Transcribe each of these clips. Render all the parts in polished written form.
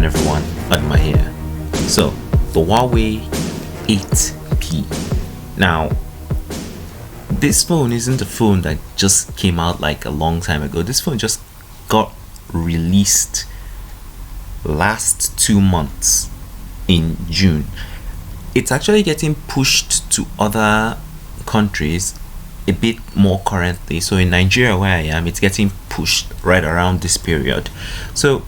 afternoon everyone, Adma here. So, the Huawei Y8P. Now, this phone isn't a phone that just came out like a long time ago. This phone just got released last 2 months in June. It's actually getting pushed to other countries a bit more currently. So in Nigeria where I am, it's getting pushed right around this period. So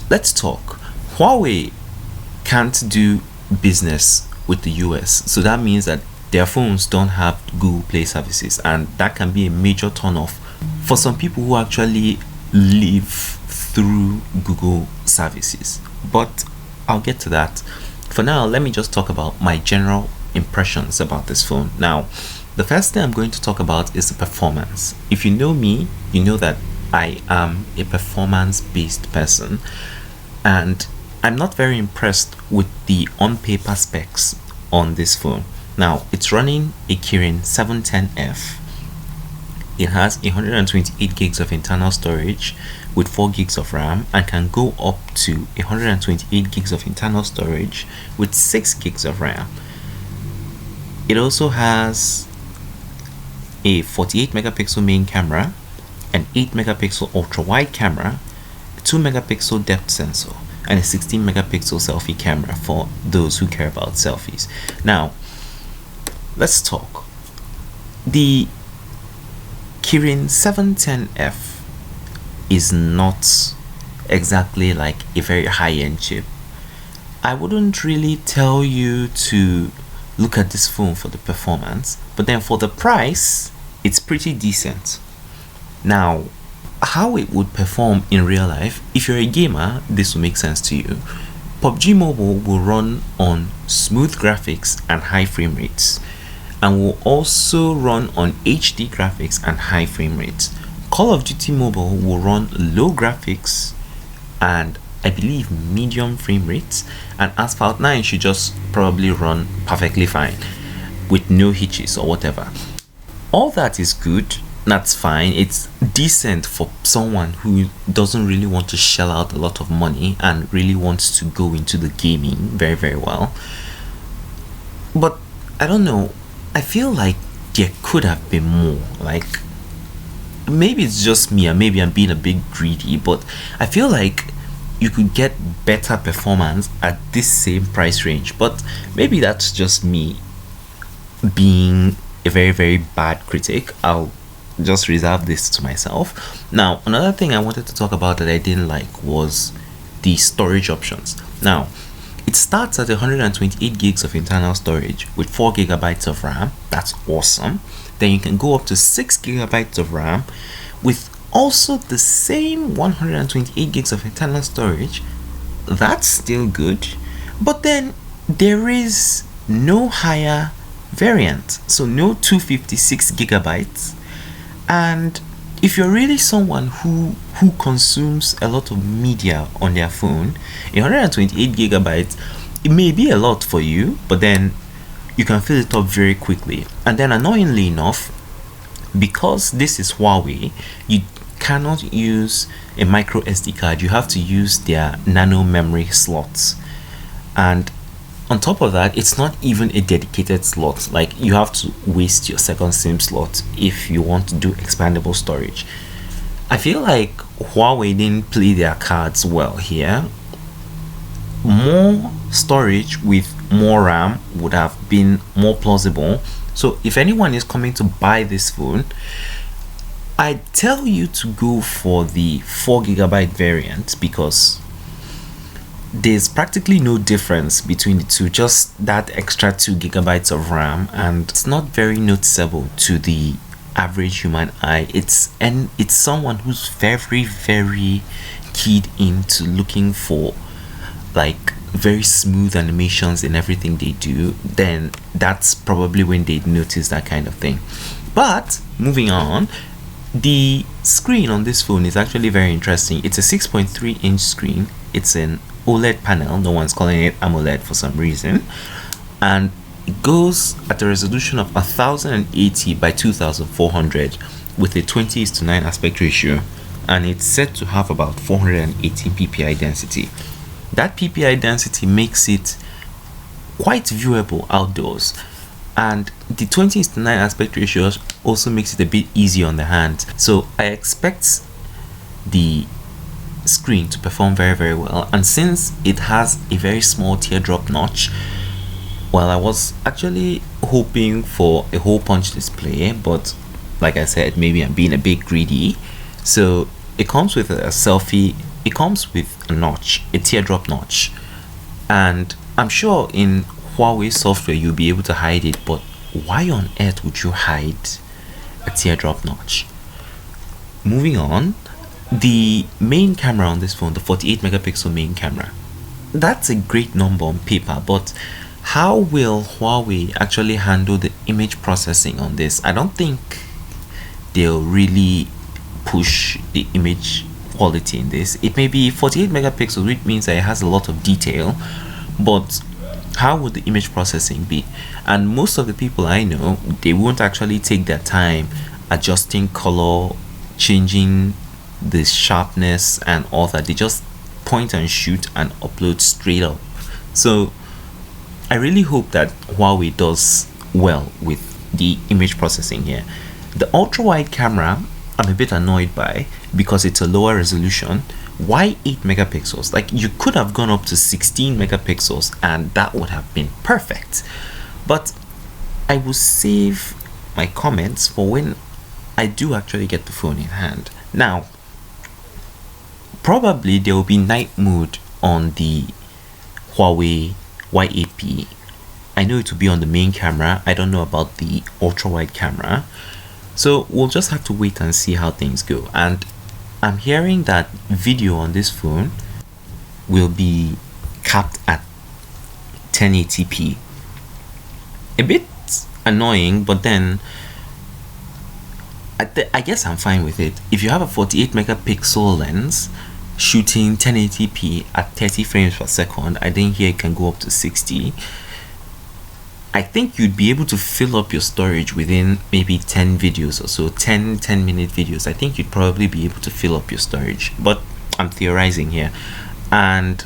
let's talk. Huawei can't do business with the US, so that means that their phones don't have Google Play services, and that can be a major turn-off for some people who actually live through Google services. But I'll get to that. For now, let me just talk about my general impressions about this phone. Now, the first thing I'm going to talk about is the performance. If you know me, you know that I am a performance-based person, and I'm not very impressed with the on-paper specs on this phone. Now, it's running a Kirin 710F. It has 128 gigs of internal storage with 4 gigs of RAM, and can go up to 128 gigs of internal storage with 6 gigs of RAM. It also has a 48 megapixel main camera, an 8 megapixel ultra wide camera, a 2 megapixel depth sensor, and a 16 megapixel selfie camera for those who care about selfies. Now, let's talk. The Kirin 710F is not exactly like a very high-end chip. I wouldn't really tell you to look at this phone for the performance, but then for the price, it's pretty decent. Now, how it would perform in real life, if you're a gamer, this will make sense to you. PUBG Mobile will run on smooth graphics and high frame rates, and will also run on HD graphics and high frame rates. Call of Duty Mobile will run low graphics and I believe medium frame rates, and Asphalt 9 should just probably run perfectly fine with no hitches or whatever. All that is good, that's fine. It's decent for someone who doesn't really want to shell out a lot of money and really wants to go into the gaming very well. But I don't know, I feel like there could have been more. Like, maybe it's just me, and maybe I'm being a bit greedy, but I feel like you could get better performance at this same price range. But maybe that's just me being a very bad critic. I'll just reserve this to myself. Now, another thing I wanted to talk about that I didn't like was the storage options. Now, it starts at 128 gigs of internal storage with 4 gigabytes of RAM. That's awesome. Then you can go up to 6 gigabytes of RAM with also the same 128 gigs of internal storage. That's still good. But then there is no higher variant, so no 256 gigabytes. And if you're really someone who consumes a lot of media on their phone, 128 gigabytes, it may be a lot for you, but then you can fill it up very quickly. And then annoyingly enough, because this is Huawei, you cannot use a micro SD card. You have to use their nano memory slots, and on top of that, it's not even a dedicated slot. Like, you have to waste your second SIM slot if you want to do expandable storage. I feel like Huawei didn't play their cards well here. More storage with more RAM would have been more plausible. So if anyone is coming to buy this phone, I tell you to go for the 4 gigabyte variant, because there's practically no difference between the two, just that extra 2 gigabytes of RAM, and it's not very noticeable to the average human eye. It's someone who's very keyed into looking for like very smooth animations in everything they do, then that's probably when they'd notice that kind of thing. But moving on, the screen on this phone is actually very interesting. It's a 6.3 inch screen. It's an OLED panel. No one's calling it AMOLED for some reason, and it goes at a resolution of 1080 by 2400 with a 20:9 aspect ratio, and it's set to have about 418 ppi density. That PPI density makes it quite viewable outdoors, and the 20:9 aspect ratio also makes it a bit easy on the hand. So I expect the screen to perform very, very well. And since it has a very small teardrop notch, well, I was actually hoping for a hole punch display, but like I said, maybe I'm being a bit greedy. So it comes with a selfie, it comes with a notch, a teardrop notch, and I'm sure in Huawei software you'll be able to hide it, but why on earth would you hide a teardrop notch? Moving on, the main camera on this phone, the 48 megapixel main camera, that's a great number on paper, but how will Huawei actually handle the image processing on this? I don't think they'll really push the image quality in this. It may be 48 megapixels, which means that it has a lot of detail, but how would the image processing be? And most of the people I know, they won't actually take their time adjusting color, changing the sharpness and all that. They just point and shoot and upload straight up. So I really hope that Huawei does well with the image processing here. The ultra wide camera I'm a bit annoyed by, because it's a lower resolution. Why 8 megapixels? Like, you could have gone up to 16 megapixels and that would have been perfect. But I will save my comments for when I do actually get the phone in hand. Now, probably there will be night mode on the Huawei Y8P. I know it will be on the main camera. I don't know about the ultra wide camera. So we'll just have to wait and see how things go. And I'm hearing that video on this phone will be capped at 1080p. A bit annoying, but then I guess I'm fine with it. If you have a 48 megapixel lens shooting 1080p at 30 frames per second, I think here it can go up to 60. I think you'd be able to fill up your storage within maybe 10 videos or so, 10-minute videos. I think you'd probably be able to fill up your storage, but I'm theorizing here. And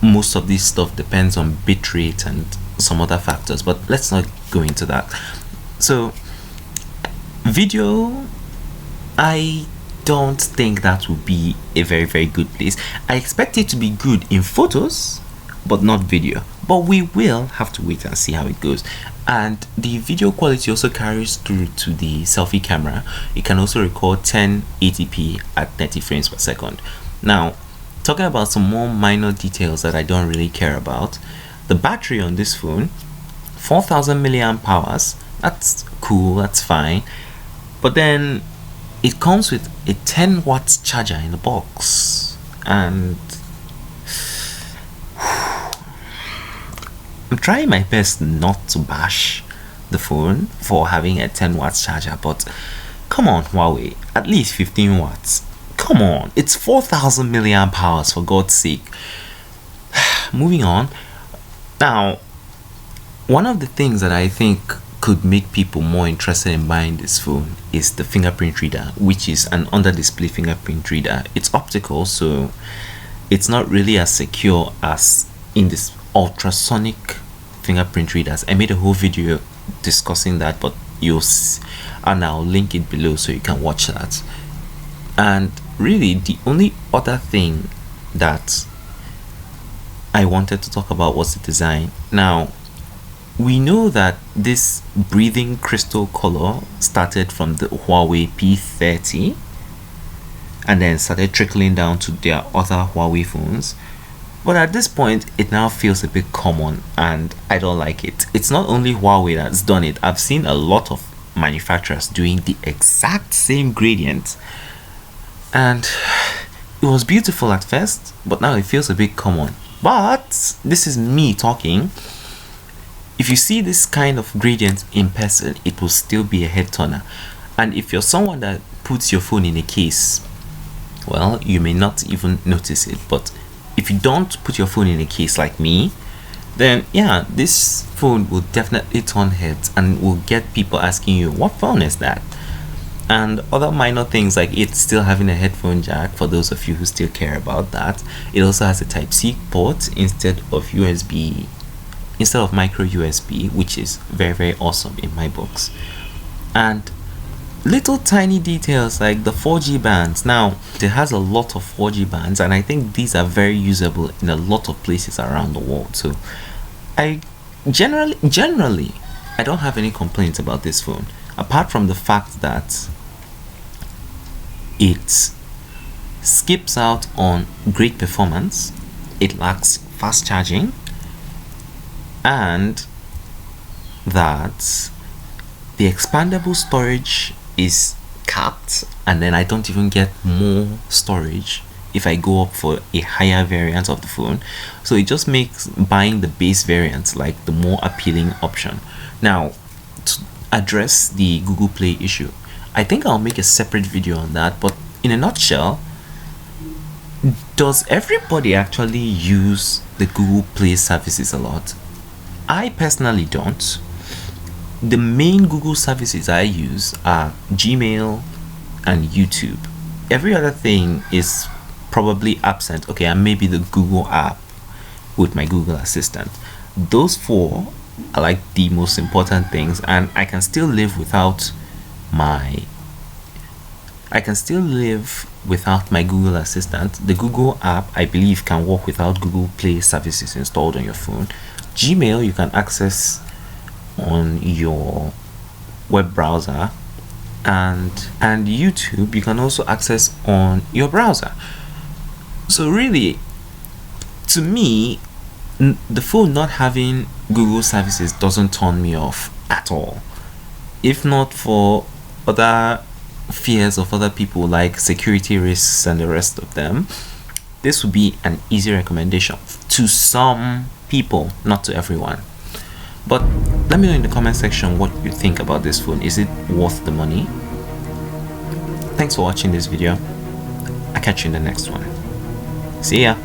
most of this stuff depends on bitrate and some other factors, but let's not go into that. So video, I don't think that would be a very, very good place. I expect it to be good in photos, but not video. But we will have to wait and see how it goes. And the video quality also carries through to the selfie camera. It can also record 1080p at 30 frames per second. Now, talking about some more minor details that I don't really care about. The battery on this phone, 4000 milliamp hours. That's cool, that's fine. But then it comes with a 10 watts charger in the box. And I'm trying my best not to bash the phone for having a 10 watts charger, but come on, Huawei, at least 15 watts. Come on, it's 4000 milliamp hours, for God's sake. Moving on. Now, one of the things that I think could make people more interested in buying this phone is the fingerprint reader, which is an under display fingerprint reader. It's optical, so it's not really as secure as in this ultrasonic fingerprint readers. I made a whole video discussing that, but and I'll link it below so you can watch that. And really, the only other thing that I wanted to talk about was the design. Now, we know that this breathing crystal color started from the Huawei P30 and then started trickling down to their other Huawei phones. But at this point, it now feels a bit common and I don't like it. It's not only Huawei that's done it. I've seen a lot of manufacturers doing the exact same gradient. And it was beautiful at first, but now it feels a bit common. But this is me talking. If you see this kind of gradient in person, it will still be a head turner. And if you're someone that puts your phone in a case, well, you may not even notice it. But if you don't put your phone in a case like me, then yeah, this phone will definitely turn heads and will get people asking you, what phone is that? and other minor things like it still having a headphone jack for those of you who still care about that. It also has a Type-C port instead of micro USB, which is very, very awesome in my books. And little tiny details like the 4G bands. Now it has a lot of 4G bands, and I think these are very usable in a lot of places around the world. So I generally I don't have any complaints about this phone, apart from the fact that it skips out on great performance, it lacks fast charging, and that the expandable storage is capped, and then I don't even get more storage if I go up for a higher variant of the phone. So it just makes buying the base variant like the more appealing option. Now, to address the Google Play issue, I think I'll make a separate video on that, but in a nutshell, does everybody actually use the Google Play services a lot? I personally don't. The main Google services I use are Gmail and YouTube. Every other thing is probably absent. Okay, and maybe the Google app with my Google Assistant. Those four are like the most important things, and I can still live without my Google Assistant. The Google app, I believe, can work without Google Play services installed on your phone. Gmail you can access on your web browser, and YouTube you can also access on your browser. So really, to me, the phone not having Google services doesn't turn me off at all. If not for other fears of other people like security risks and the rest of them, this would be an easy recommendation to some people, not to everyone. But let me know in the comment section what you think about this phone. Is it worth the money? Thanks for watching this video. I'll catch you in the next one. See ya.